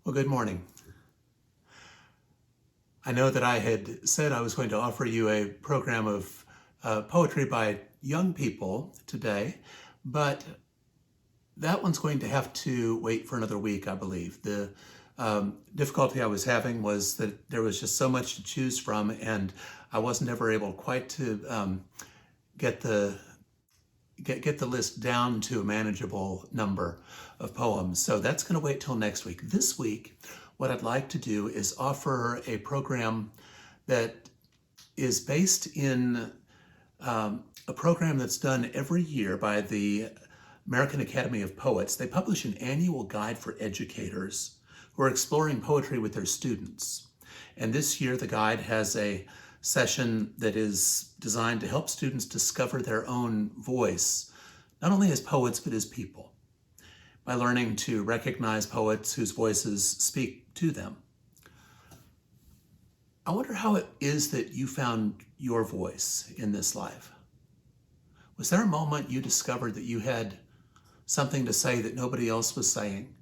Well, good morning. I know that I had said I was going to offer you a program of poetry by young people today, but that one's going to have to wait for another week, I believe. The difficulty I was having was that there was just so much to choose from, and I wasn't ever able quite to get the list down to a manageable number of poems. So that's going to wait till next week. This week, what I'd like to do is offer a program that is based in a program that's done every year by the American Academy of Poets. They publish an annual guide for educators who are exploring poetry with their students. And this year, the guide has a session that is designed to help students discover their own voice, not only as poets, but as people, by learning to recognize poets whose voices speak to them. I wonder how it is that you found your voice in this life. Was there a moment you discovered that you had something to say that nobody else was saying?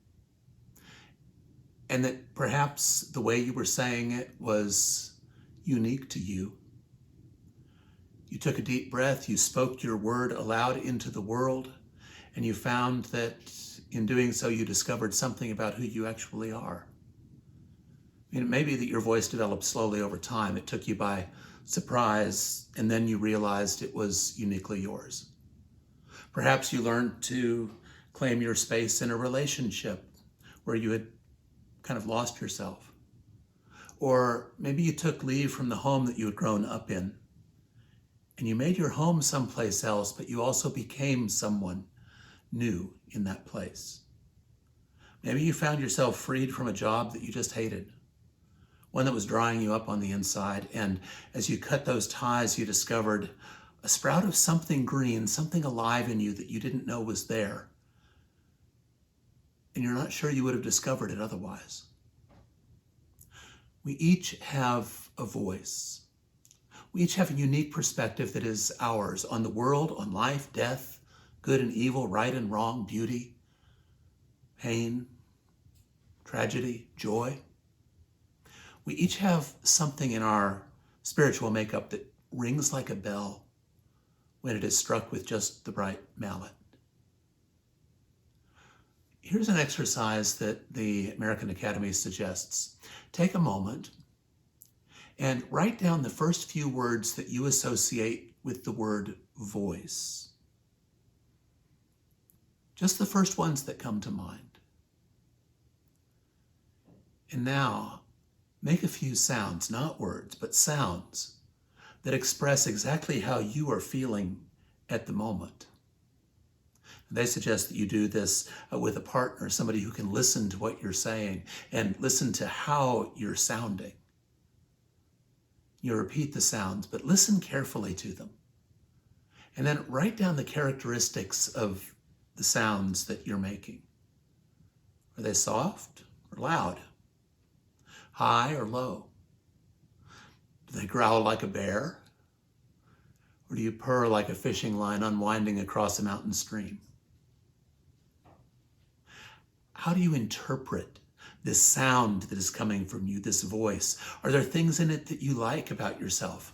And that perhaps the way you were saying it was unique to you. You took a deep breath, you spoke your word aloud into the world, and you found that in doing so, you discovered something about who you actually are. I mean, it may be that your voice developed slowly over time. It took you by surprise, and then you realized it was uniquely yours. Perhaps you learned to claim your space in a relationship where you had kind of lost yourself. Or maybe you took leave from the home that you had grown up in, and you made your home someplace else, but you also became someone new in that place. Maybe you found yourself freed from a job that you just hated, one that was drying you up on the inside, and as you cut those ties, you discovered a sprout of something green, something alive in you that you didn't know was there, and you're not sure you would have discovered it otherwise. We each have a voice. We each have a unique perspective that is ours on the world, on life, death, good and evil, right and wrong, beauty, pain, tragedy, joy. We each have something in our spiritual makeup that rings like a bell when it is struck with just the right mallet. Here's an exercise that the American Academy suggests. Take a moment and write down the first few words that you associate with the word voice. Just the first ones that come to mind. And now, make a few sounds, not words, but sounds that express exactly how you are feeling at the moment. They suggest that you do this with a partner, somebody who can listen to what you're saying and listen to how you're sounding. You repeat the sounds, but listen carefully to them. And then write down the characteristics of the sounds that you're making. Are they soft or loud? High or low? Do they growl like a bear? Or do you purr like a fishing line unwinding across a mountain stream? How do you interpret this sound that is coming from you, this voice? Are there things in it that you like about yourself?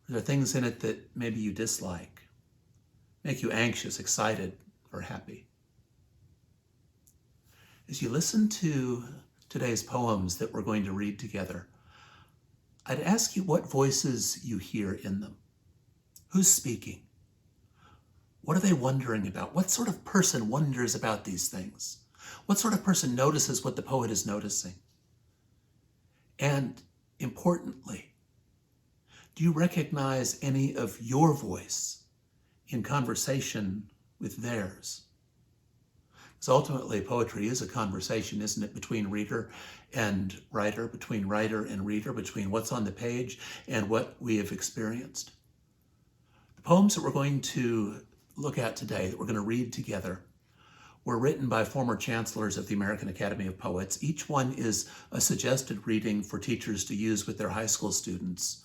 Are there things in it that maybe you dislike, make you anxious, excited, or happy? As you listen to today's poems that we're going to read together, I'd ask you what voices you hear in them. Who's speaking? What are they wondering about? What sort of person wonders about these things? What sort of person notices what the poet is noticing? And importantly, do you recognize any of your voice in conversation with theirs? Because ultimately, poetry is a conversation, isn't it, between reader and writer, between writer and reader, between what's on the page and what we have experienced. The poems that we're going to look at today, that we're going to read together, were written by former chancellors of the American Academy of Poets. Each one is a suggested reading for teachers to use with their high school students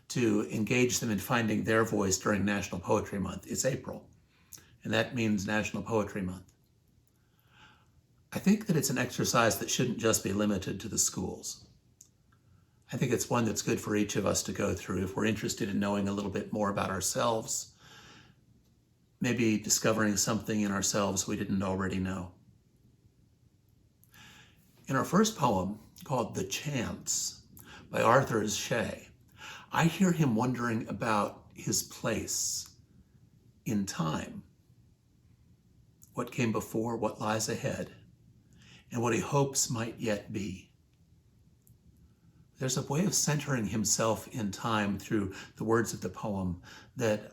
to engage them in finding their voice during National Poetry Month. It's April, and that means National Poetry Month. I think that it's an exercise that shouldn't just be limited to the schools. I think it's one that's good for each of us to go through if we're interested in knowing a little bit more about ourselves, maybe discovering something in ourselves we didn't already know. In our first poem, called The Chance by Arthur Shea, I hear him wondering about his place in time, what came before, what lies ahead, and what he hopes might yet be. There's a way of centering himself in time through the words of the poem that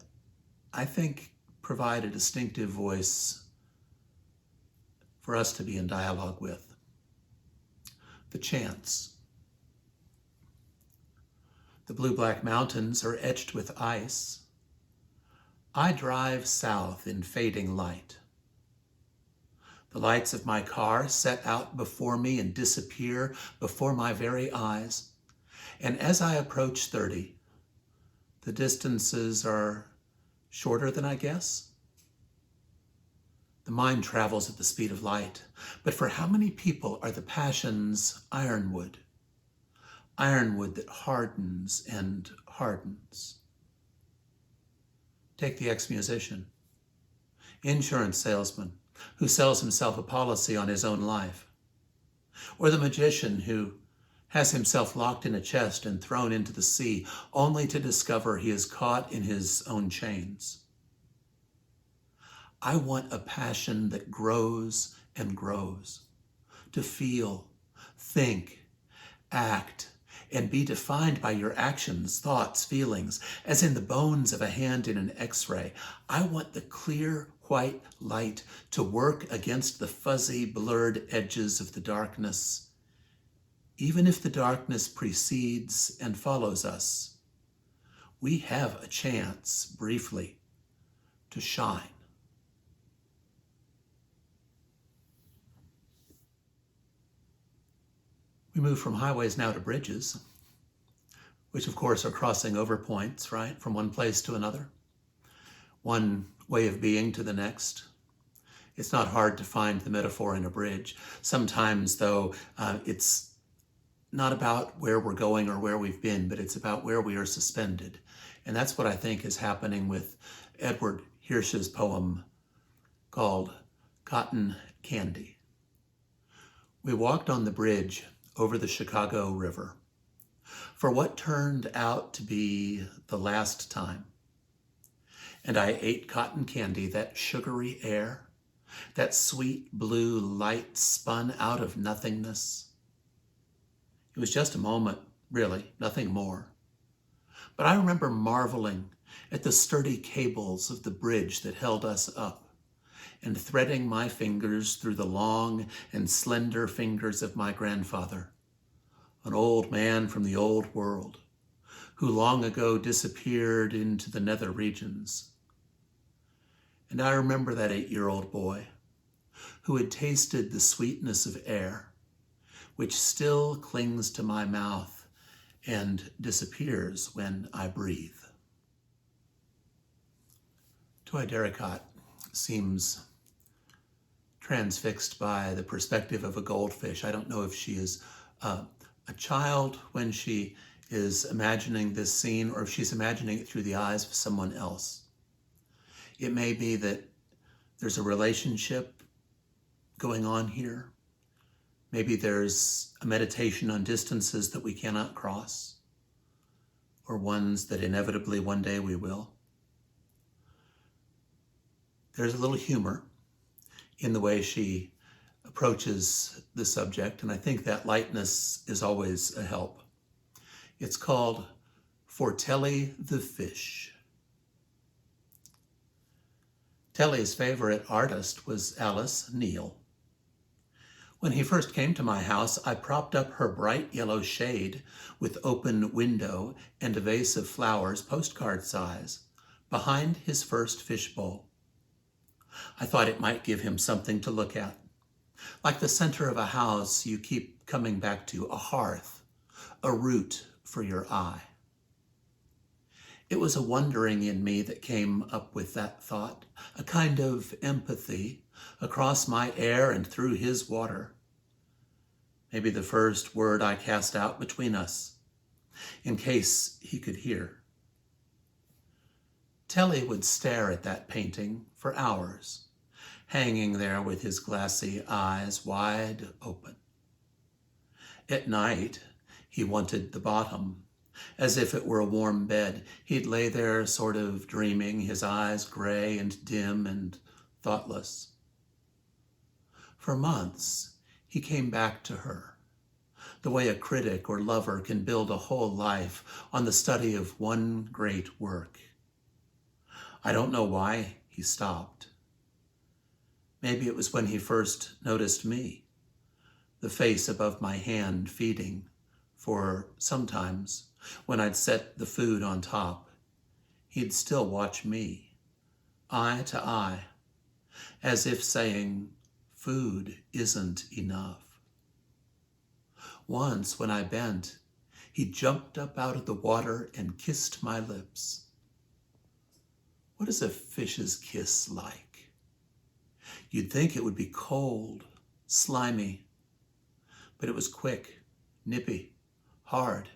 I think provide a distinctive voice for us to be in dialogue with. The Chance. The blue-black mountains are etched with ice. I drive south in fading light. The lights of my car set out before me and disappear before my very eyes. And as I approach 30, the distances are shorter than I guess. The mind travels at the speed of light, but for how many people are the passions ironwood? Ironwood that hardens and hardens. Take the ex-musician, insurance salesman who sells himself a policy on his own life, or the magician who has himself locked in a chest and thrown into the sea, only to discover he is caught in his own chains. I want a passion that grows and grows, to feel, think, act, and be defined by your actions, thoughts, feelings, as in the bones of a hand in an X-ray. I want the clear white light to work against the fuzzy, blurred edges of the darkness. Even if the darkness precedes and follows us, we have a chance, briefly, to shine. We move from highways now to bridges, which of course are crossing over points, right, from one place to another, one way of being to the next. It's not hard to find the metaphor in a bridge. Sometimes, though, it's not about where we're going or where we've been, but it's about where we are suspended. And that's what I think is happening with Edward Hirsch's poem called Cotton Candy. We walked on the bridge over the Chicago River for what turned out to be the last time. And I ate cotton candy, that sugary air, that sweet blue light spun out of nothingness. It was just a moment, really, nothing more. But I remember marveling at the sturdy cables of the bridge that held us up, and threading my fingers through the long and slender fingers of my grandfather, an old man from the old world, who long ago disappeared into the nether regions. And I remember that 8-year-old boy who had tasted the sweetness of air, which still clings to my mouth and disappears when I breathe. Toy Derricotte seems transfixed by the perspective of a goldfish. I don't know if she is a child when she is imagining this scene or if she's imagining it through the eyes of someone else. It may be that there's a relationship going on here. Maybe there's a meditation on distances that we cannot cross, or ones that inevitably one day we will. There's a little humor in the way she approaches the subject, and I think that lightness is always a help. It's called For Telly the Fish. Telly's favorite artist was Alice Neal. When he first came to my house, I propped up her bright yellow shade with open window and a vase of flowers, postcard size, behind his first fishbowl. I thought it might give him something to look at. Like the center of a house you keep coming back to, a hearth, a root for your eye. It was a wondering in me that came up with that thought, a kind of empathy across my air and through his water. Maybe the first word I cast out between us, in case he could hear. Telly would stare at that painting for hours, hanging there with his glassy eyes wide open. At night, he wanted the bottom, as if it were a warm bed. He'd lay there sort of dreaming, his eyes gray and dim and thoughtless. For months, he came back to her, the way a critic or lover can build a whole life on the study of one great work. I don't know why he stopped. Maybe it was when he first noticed me, the face above my hand feeding, for sometimes when I'd set the food on top, he'd still watch me, eye to eye, as if saying, food isn't enough. Once when I bent, he jumped up out of the water and kissed my lips. What is a fish's kiss like? You'd think it would be cold, slimy, but it was quick, nippy, hard.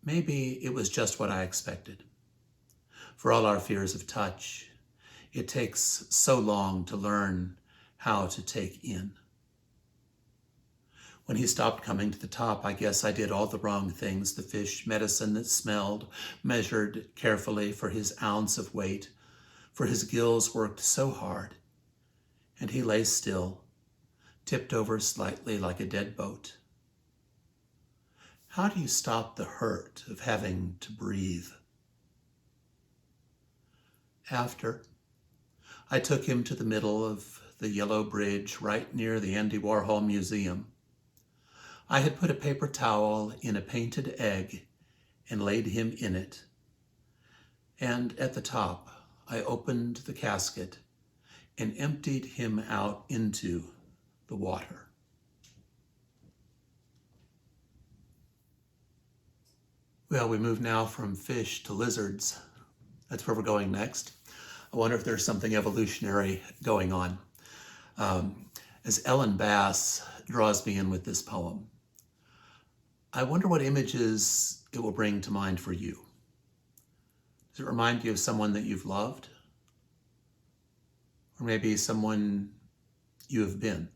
Maybe it was just what I expected. For all our fears of touch, it takes so long to learn how to take in. When he stopped coming to the top, I guess I did all the wrong things. The fish medicine that smelled, measured carefully for his ounce of weight, for his gills worked so hard. And he lay still, tipped over slightly like a dead boat. How do you stop the hurt of having to breathe? After, I took him to the middle of the yellow bridge right near the Andy Warhol Museum. I had put a paper towel in a painted egg and laid him in it. And at the top, I opened the casket and emptied him out into the water. Well, we move now from fish to lizards. That's where we're going next. I wonder if there's something evolutionary going on. As Ellen Bass draws me in with this poem, I wonder what images it will bring to mind for you. Does it remind you of someone that you've loved? Or maybe someone you have been?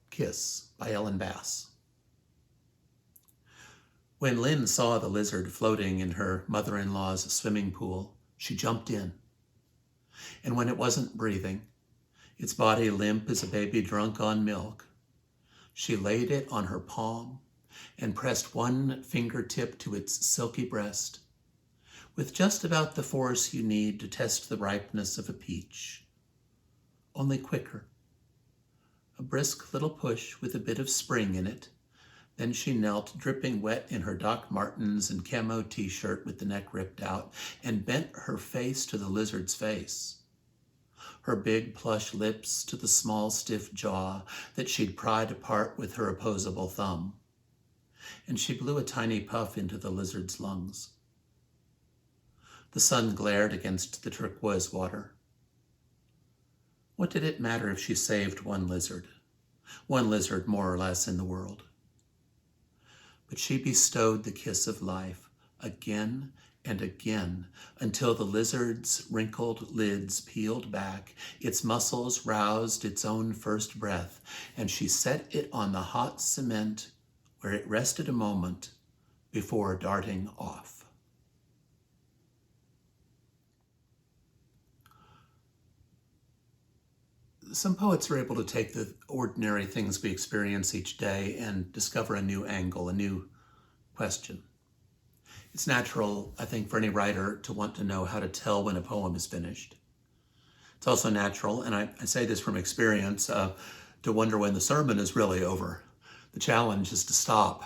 Kiss by Ellen Bass. When Lynn saw the lizard floating in her mother-in-law's swimming pool, she jumped in. And when it wasn't breathing, its body limp as a baby drunk on milk, she laid it on her palm and pressed one fingertip to its silky breast, with just about the force you need to test the ripeness of a peach, only quicker. A brisk little push with a bit of spring in it. Then she knelt, dripping wet in her Doc Martens and camo t-shirt with the neck ripped out, and bent her face to the lizard's face. Her big plush lips to the small stiff jaw that she'd pried apart with her opposable thumb. And she blew a tiny puff into the lizard's lungs. The sun glared against the turquoise water. What did it matter if she saved one lizard more or less in the world? But she bestowed the kiss of life again and again until the lizard's wrinkled lids peeled back, its muscles roused its own first breath, and she set it on the hot cement where it rested a moment before darting off. Some poets are able to take the ordinary things we experience each day and discover a new angle, a new question. It's natural, I think, for any writer to want to know how to tell when a poem is finished. It's also natural, and I say this from experience, to wonder when the sermon is really over. The challenge is to stop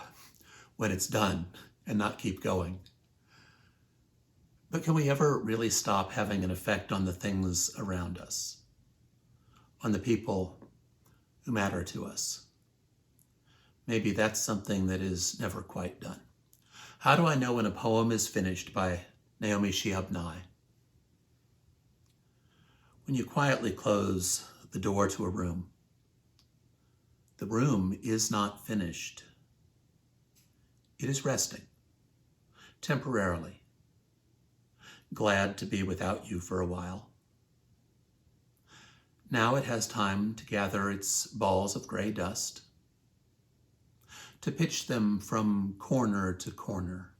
when it's done and not keep going. But can we ever really stop having an effect on the things around us, on the people who matter to us? Maybe that's something that is never quite done. How do I know when a poem is finished? By Naomi Shihab. When you quietly close the door to a room, the room is not finished. It is resting, temporarily, glad to be without you for a while. Now it has time to gather its balls of gray dust, to pitch them from corner to corner.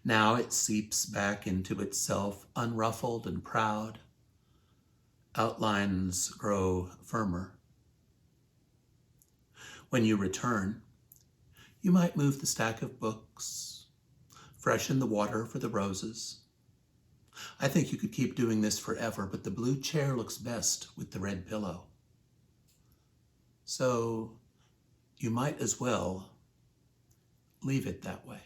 Now it seeps back into itself, unruffled and proud. Outlines grow firmer. When you return, you might move the stack of books, freshen the water for the roses. I think you could keep doing this forever, but the blue chair looks best with the red pillow. So you might as well leave it that way.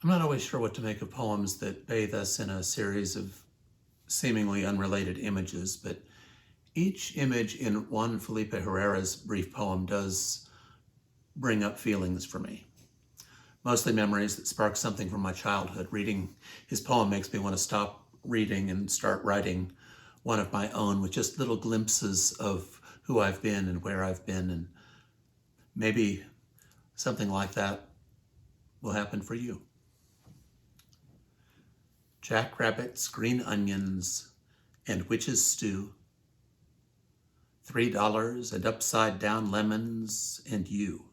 I'm not always sure what to make of poems that bathe us in a series of seemingly unrelated images, but each image in Juan Felipe Herrera's brief poem does bring up feelings for me. Mostly memories that spark something from my childhood. Reading his poem makes me want to stop reading and start writing one of my own with just little glimpses of who I've been and where I've been, and maybe something like that will happen for you. Jackrabbits, green onions, and witch's stew. $3 and upside-down lemons, and you.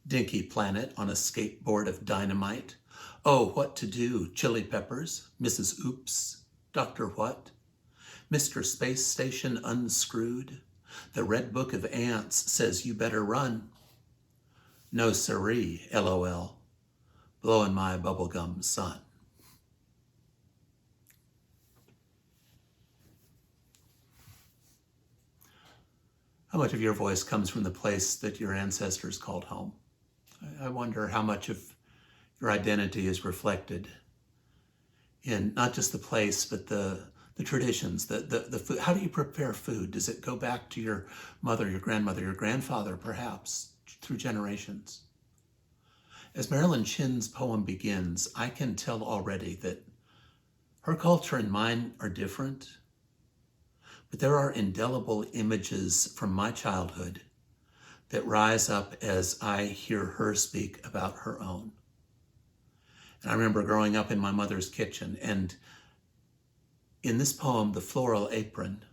Dinky planet on a skateboard of dynamite. Oh, what to do? Chili peppers, Mrs. Oops, Dr. What? Mr. Space Station unscrewed. The red book of ants says you better run. No siree, LOL. Blowing my bubblegum sun. How much of your voice comes from the place that your ancestors called home? I wonder how much of your identity is reflected in not just the place, but the traditions, the food. How do you prepare food? Does it go back to your mother, your grandmother, your grandfather, perhaps, through generations? As Marilyn Chin's poem begins, I can tell already that her culture and mine are different, but there are indelible images from my childhood that rise up as I hear her speak about her own. And I remember growing up in my mother's kitchen, and in this poem, The Floral Apron,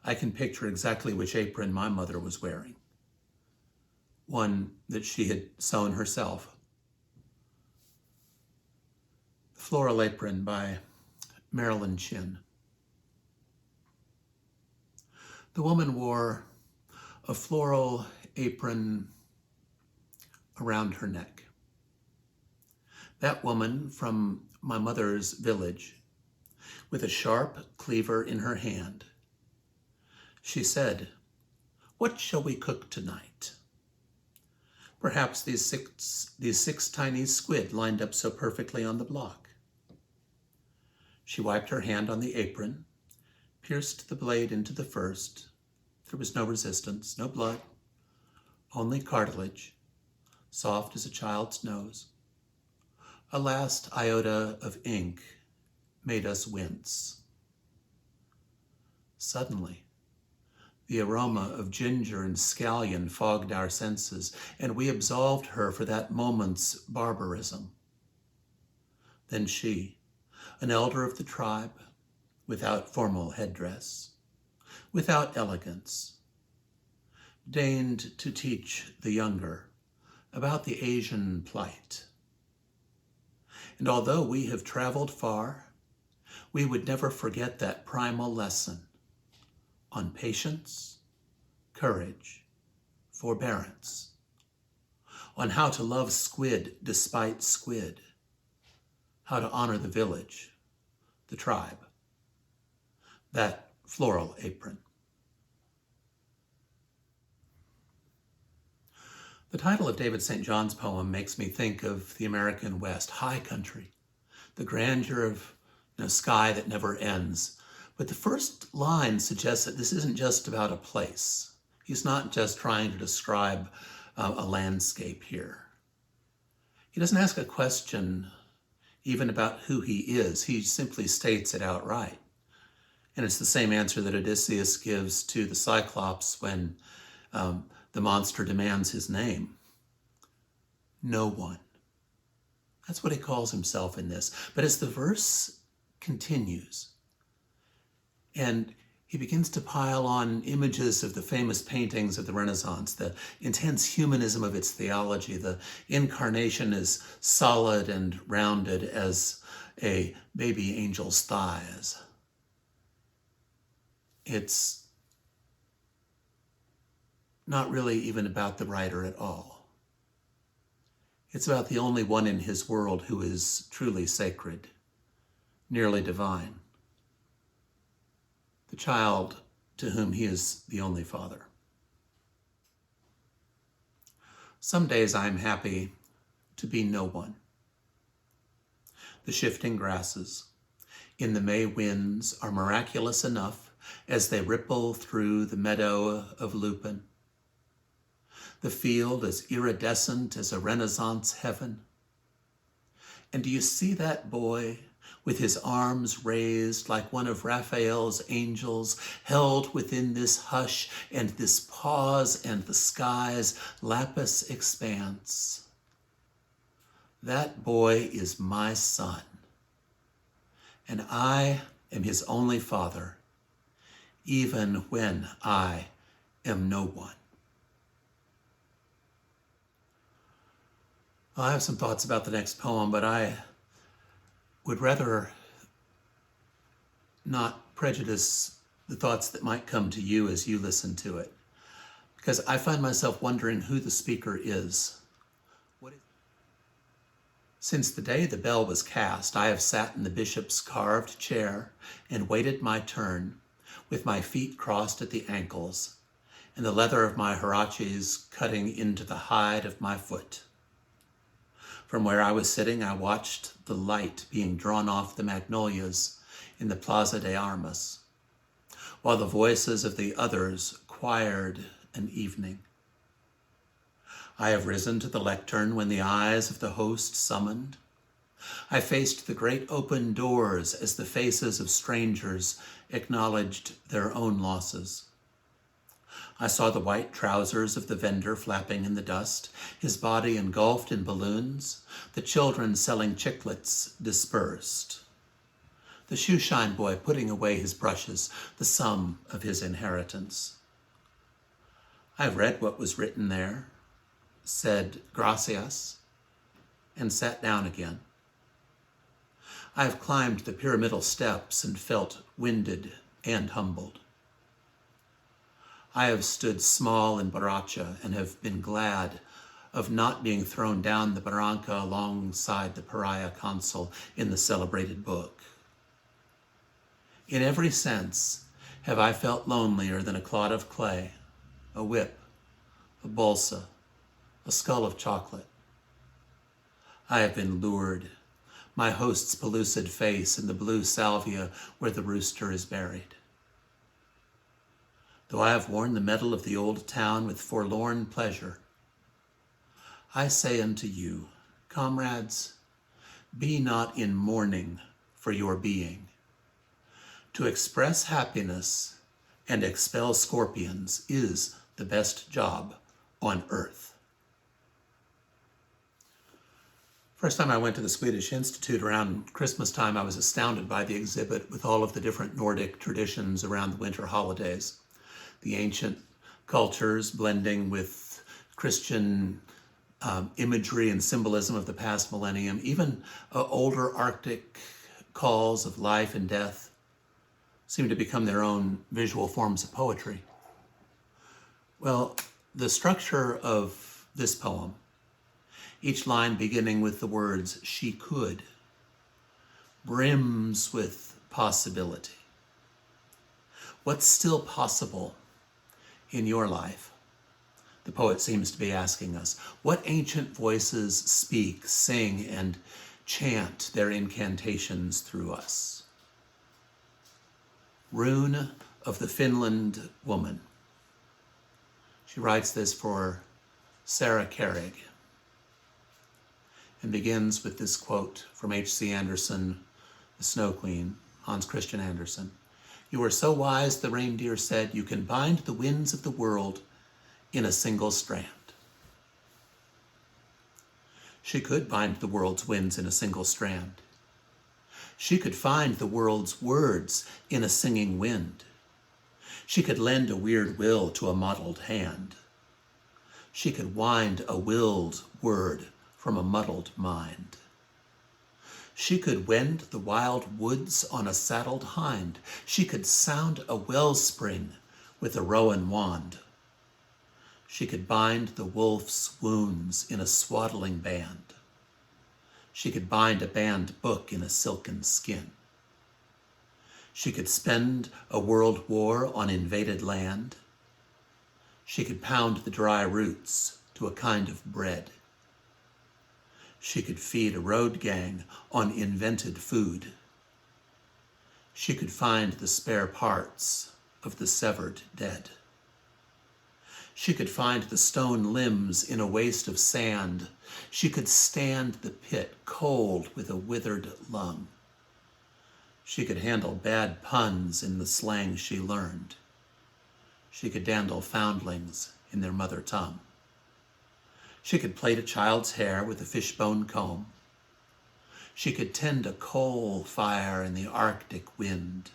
I can picture exactly which apron my mother was wearing. One that she had sewn herself. The Floral Apron by Marilyn Chin. The woman wore a floral apron around her neck. That woman from my mother's village, with a sharp cleaver in her hand, she said, "What shall we cook tonight?" Perhaps these six tiny squid lined up so perfectly on the block. She wiped her hand on the apron, pierced the blade into the first. There was no resistance, no blood, only cartilage, soft as a child's nose. A last iota of ink made us wince. Suddenly, the aroma of ginger and scallion fogged our senses, and we absolved her for that moment's barbarism. Then she, an elder of the tribe, without formal headdress, without elegance, deigned to teach the younger about the Asian plight. And although we have traveled far, we would never forget that primal lesson on patience, courage, forbearance, on how to love squid despite squid, how to honor the village, the tribe, that floral apron. The title of David St. John's poem makes me think of the American West, high country, the grandeur of sky that never ends. But the first line suggests that this isn't just about a place. He's not just trying to describe a landscape here. He doesn't ask a question even about who he is. He simply states it outright. And it's the same answer that Odysseus gives to the Cyclops when the monster demands his name. No one. That's what he calls himself in this. But as the verse continues, and he begins to pile on images of the famous paintings of the Renaissance, the intense humanism of its theology, the incarnation is solid and rounded as a baby angel's thighs. It's not really even about the writer at all. It's about the only one in his world who is truly sacred, nearly divine. The child to whom he is the only father. Some days I'm happy to be no one. The shifting grasses in the May winds are miraculous enough as they ripple through the meadow of lupin. The field as iridescent as a Renaissance heaven. And do you see that boy with his arms raised like one of Raphael's angels, held within this hush and this pause and the sky's lapis expanse? That boy is my son, and I am his only father, even when I am no one. I have some thoughts about the next poem, but I would rather not prejudice the thoughts that might come to you as you listen to it, because I find myself wondering who the speaker is. Since the day the bell was cast, I have sat in the bishop's carved chair and waited my turn, with my feet crossed at the ankles, and the leather of my huaraches cutting into the hide of my foot. From where I was sitting, I watched the light being drawn off the magnolias in the Plaza de Armas, while the voices of the others choired an evening. I have risen to the lectern when the eyes of the host summoned. I faced the great open doors as the faces of strangers acknowledged their own losses. I saw the white trousers of the vendor flapping in the dust, his body engulfed in balloons, the children selling chiclets dispersed. The shoeshine boy putting away his brushes, the sum of his inheritance. I read what was written there, said gracias, and sat down again. I have climbed the pyramidal steps and felt winded and humbled. I have stood small in Baracha and have been glad of not being thrown down the barranca alongside the pariah consul in the celebrated book. In every sense have I felt lonelier than a clod of clay, a whip, a bolsa, a skull of chocolate. I have been lured, my host's pellucid face in the blue salvia where the rooster is buried. Though I have worn the medal of the old town with forlorn pleasure, I say unto you, comrades, be not in mourning for your being. To express happiness and expel scorpions is the best job on earth. First time I went to the Swedish Institute around Christmas time, I was astounded by the exhibit with all of the different Nordic traditions around the winter holidays. The ancient cultures blending with Christian imagery and symbolism of the past millennium, even older Arctic calls of life and death seem to become their own visual forms of poetry. Well, the structure of this poem, each line beginning with the words, she could, brims with possibility. What's still possible in your life? The poet seems to be asking us. What ancient voices speak, sing, and chant their incantations through us? Rune of the Finland woman. She writes this for Sarah Carrig and begins with this quote from H.C. Andersen, the Snow Queen, Hans Christian Andersen. "You are so wise," the reindeer said, "you can bind the winds of the world in a single strand." She could bind the world's winds in a single strand. She could find the world's words in a singing wind. She could lend a weird will to a muddled hand. She could wind a willed word from a muddled mind. She could wend the wild woods on a saddled hind. She could sound a wellspring with a rowan wand. She could bind the wolf's wounds in a swaddling band. She could bind a banned book in a silken skin. She could spend a world war on invaded land. She could pound the dry roots to a kind of bread. She could feed a road gang on invented food. She could find the spare parts of the severed dead. She could find the stone limbs in a waste of sand. She could stand the pit cold with a withered lung. She could handle bad puns in the slang she learned. She could dandle foundlings in their mother tongue. She could plait a child's hair with a fishbone comb. She could tend a coal fire in the Arctic wind.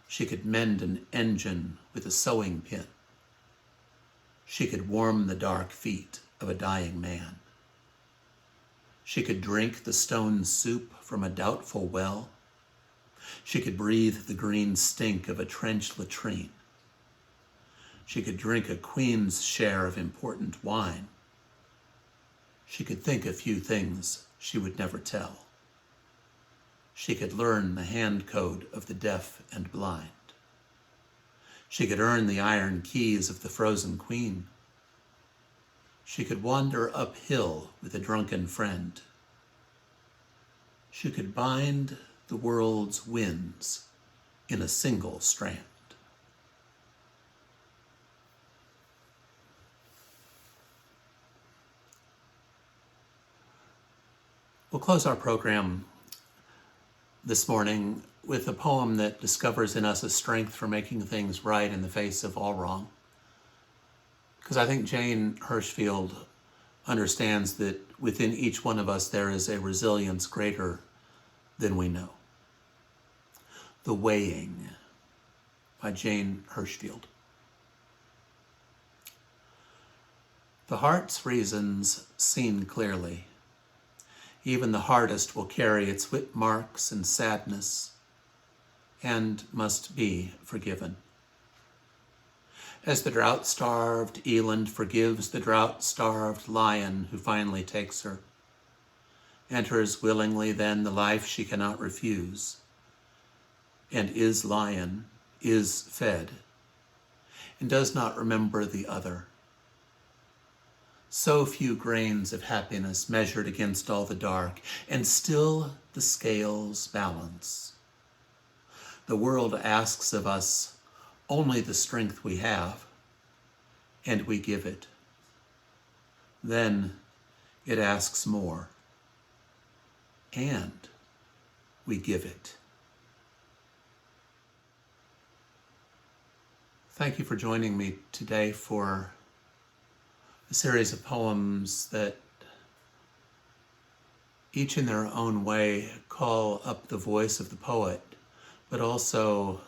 She could mend an engine with a sewing pin. She could warm the dark feet of a dying man. She could drink the stone soup from a doubtful well. She could breathe the green stink of a trench latrine. She could drink a queen's share of important wine. She could think a few things she would never tell. She could learn the hand code of the deaf and blind. She could earn the iron keys of the frozen queen. She could wander uphill with a drunken friend. She could bind the world's winds in a single strand. We'll close our program this morning with a poem that discovers in us a strength for making things right in the face of all wrong. Because I think Jane Hirschfield understands that within each one of us there is a resilience greater than we know. The Weighing by Jane Hirschfield. The heart's reasons seen clearly. Even the hardest will carry its whip marks and sadness, and must be forgiven. As the drought-starved eland forgives the drought-starved lion who finally takes her, enters willingly then the life she cannot refuse, and is lion, is fed, and does not remember the other. So few grains of happiness measured against all the dark, and still the scales balance. The world asks of us only the strength we have, and we give it. Then it asks more, and we give it. Thank you for joining me today for a series of poems that each in their own way call up the voice of the poet, but also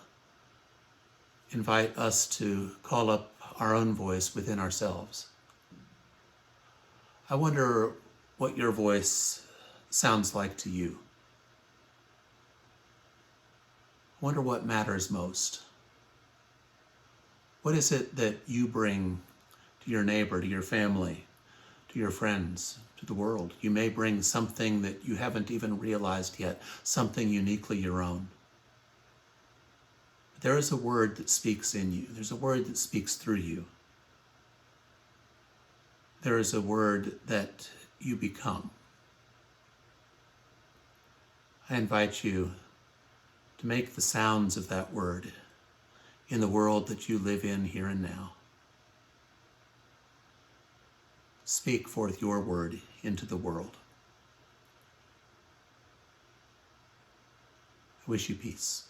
invite us to call up our own voice within ourselves. I wonder what your voice sounds like to you. I wonder what matters most. What is it that you bring to your neighbor, to your family, to your friends, to the world? You may bring something that you haven't even realized yet, something uniquely your own. There is a word that speaks in you. There's a word that speaks through you. There is a word that you become. I invite you to make the sounds of that word in the world that you live in here and now. Speak forth your word into the world. I wish you peace.